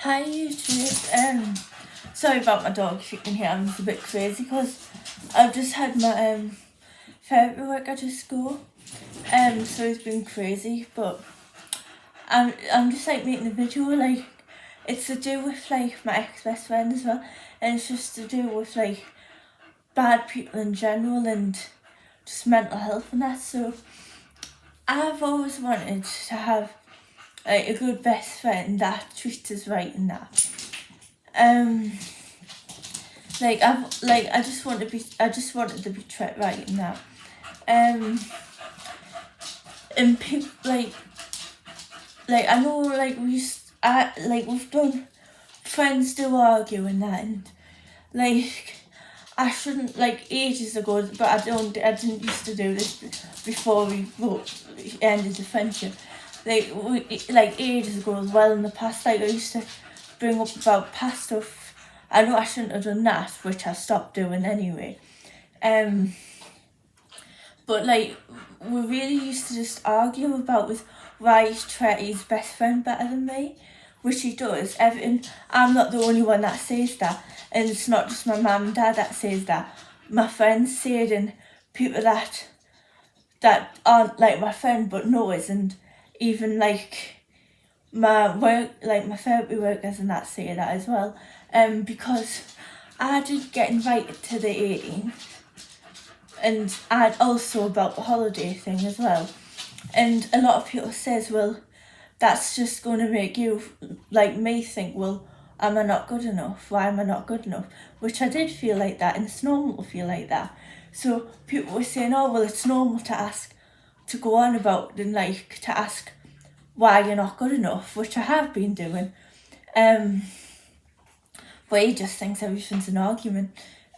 Hi YouTube. Sorry about my dog. If you can hear him, it's a bit crazy because I've just had my therapy work at school. So it's been crazy, but I'm just like making a video. Like it's to do with like my ex best friend as well, and it's just to do with like bad people in general and just mental health and that. So I've always wanted to have like a good best friend that treats us right and that. I just wanted to be treated right and that. And people I know we've done friends do argue and that, and like I shouldn't, like ages ago, but I didn't used to do this before we ended the friendship. Like ages ago as well in the past, like I used to bring up about past stuff. I know I shouldn't have done that, which I stopped doing anyway. But like we really used to just argue about was why he treated his best friend better than me, which he does. I'm not the only one that says that, and it's not just my mum and dad that says that. My friends say it, and people that aren't like my friend but know it, and even like my work, like my therapy workers and that say that as well. Because I did get invited to the 18th, and I'd also about the holiday thing as well. And a lot of people says, well, that's just going to make you, like me, think, well, am I not good enough? Why am I not good enough? Which I did feel like that, and it's normal to feel like that. So people were saying, oh, well, it's normal to ask, to go on about, and like to ask why you're not good enough, which I have been doing. But he just thinks everything's an argument.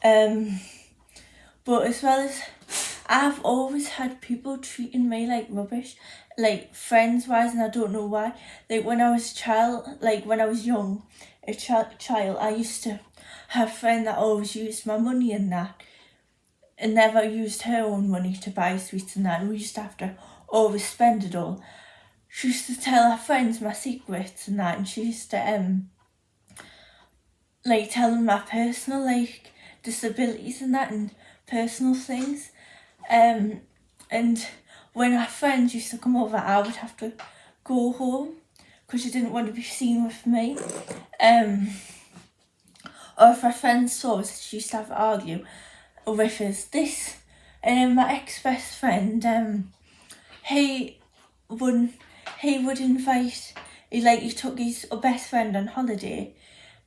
But as well as I've always had people treating me like rubbish, like friends wise, and I don't know why. Like when I was young, a child, I used to have a friend that always used my money and that, and never used her own money to buy sweets and that. And we used to have to always spend it all. She used to tell her friends my secrets and that, and she used to tell them my personal disabilities and that, and personal things. And when our friends used to come over, I would have to go home because she didn't want to be seen with me. Or if our friends saw us, she used to have to argue with us. And then my ex-best friend, he would invite, he took his best friend on holiday,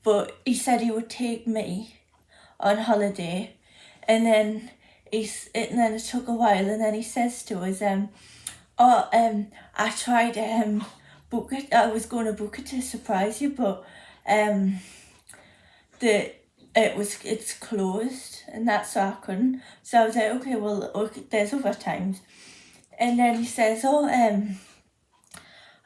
but he said he would take me on holiday, and then it took a while, and then he says to us, I tried book it. I was going to book it to surprise you, but it's closed, and that's so I couldn't. So I was like, okay, well, okay, there's other times. And then he says, oh,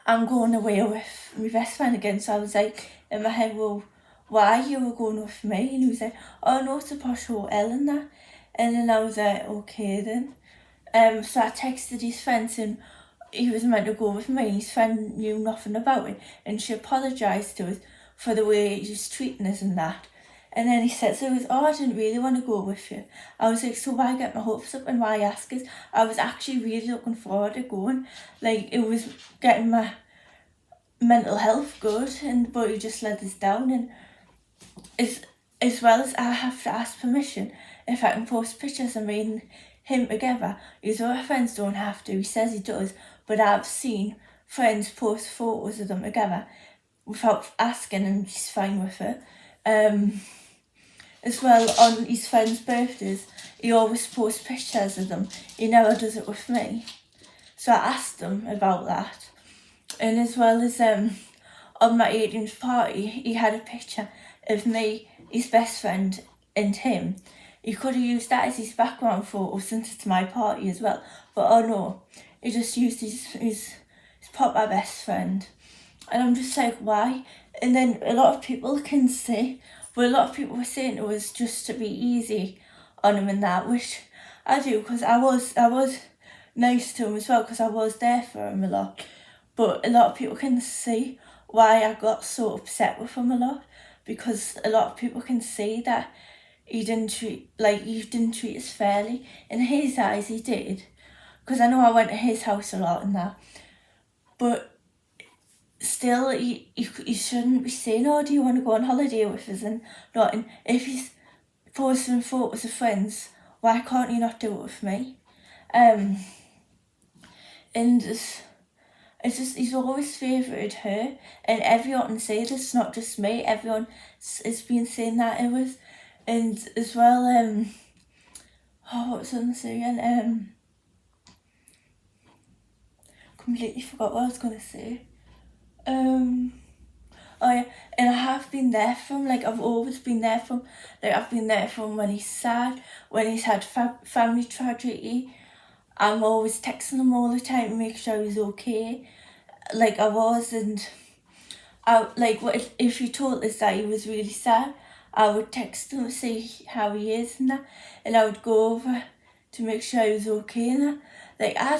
I'm going away with my best friend again. So I was like, in my head, well, why you were going with me? And he was like, oh no, it's a posh hotel and that. And then I was like, okay then. So I texted his friend saying he was meant to go with me, and his friend knew nothing about it, and she apologised to us for the way he was treating us and that. And then he said, oh, I didn't really want to go with you. I was like, so why get my hopes up and why ask us? I was actually really looking forward to going. Like, it was getting my mental health good, but he just let us down. And as well as I have to ask permission if I can post pictures of me and him together. His other friends don't have to. He says he does, but I've seen friends post photos of them together without asking, and he's fine with it. As well, on his friends' birthdays, he always posts pictures of them. He never does it with me. So I asked him about that. And as well as on my 18th party, he had a picture of me, his best friend, and him. He could have used that as his background photo since it's my party as well. But oh no, he just used his proper best friend. And I'm just like, why? And then a lot of people can say, well, a lot of people were saying it was just to be easy on him and that, which I do, because I was nice to him as well, because I was there for him a lot. But a lot of people can see, why I got so upset with him a lot, because a lot of people can see that he didn't treat us fairly. In his eyes, he did, because I know I went to his house a lot and that, but still, he shouldn't be saying, "Oh, do you want to go on holiday with us?" and not. And if he's posting photos of friends, why can't you not do it with me? And it's just, he's always favoured her, and everyone can say this, not just me, everyone has been saying that it was. And as well, what was I going to say again? Completely forgot what I was going to say. Oh yeah, and I have been there for him, like I've always been there for him. Like I've been there for him when he's sad, when he's had family tragedy. I'm always texting him all the time to make sure he's okay. Like I was, and I like if he told us that he was really sad, I would text him to see how he is and that, and I would go over to make sure he was okay and that. Like I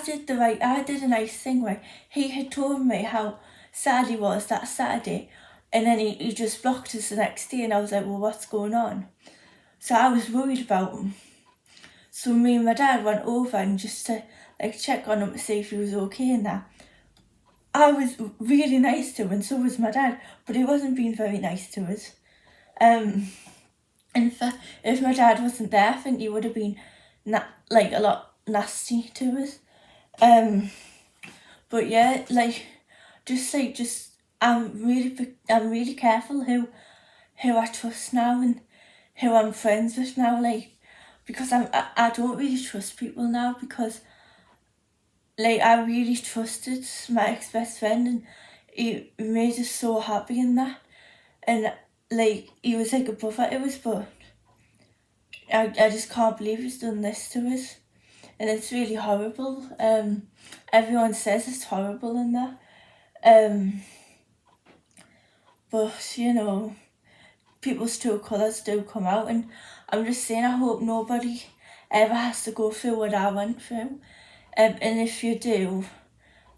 did a nice thing where he had told me how sad he was that Saturday, and then he just blocked us the next day, and I was like, well, what's going on? So I was worried about him. So me and my dad went over and just to like check on him to see if he was okay and that. I was really nice to him, and so was my dad, but he wasn't being very nice to us. In fact, if my dad wasn't there, I think he would have been a lot nasty to us. But yeah, I'm really careful who I trust now and who I'm friends with now, because I don't really trust people now, because I really trusted my ex-best friend, and he made us so happy in that, and he was like a brother to us, but I just can't believe he's done this to us, and it's really horrible. Everyone says it's horrible and that, but you know, people's true colours do come out, and I'm just saying, I hope nobody ever has to go through what I went through, and if you do,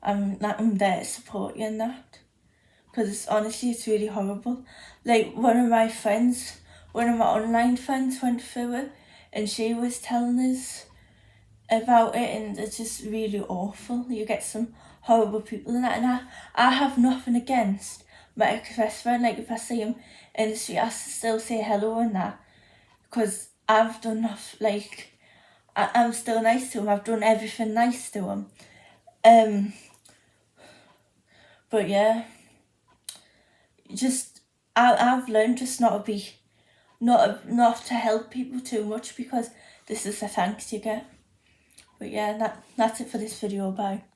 I'm there to support you in that, because honestly it's really horrible. Like one of my online friends went through it, and she was telling us about it, and it's just really awful. You get some horrible people in that, and I have nothing against my ex-best friend. Like if I see him in the street, I still say hello and that, because I've done nothing. I'm still nice to him. I've done everything nice to him. But yeah, I've learned just not to help people too much, because this is the thanks you get. But yeah, that's it for this video. Bye.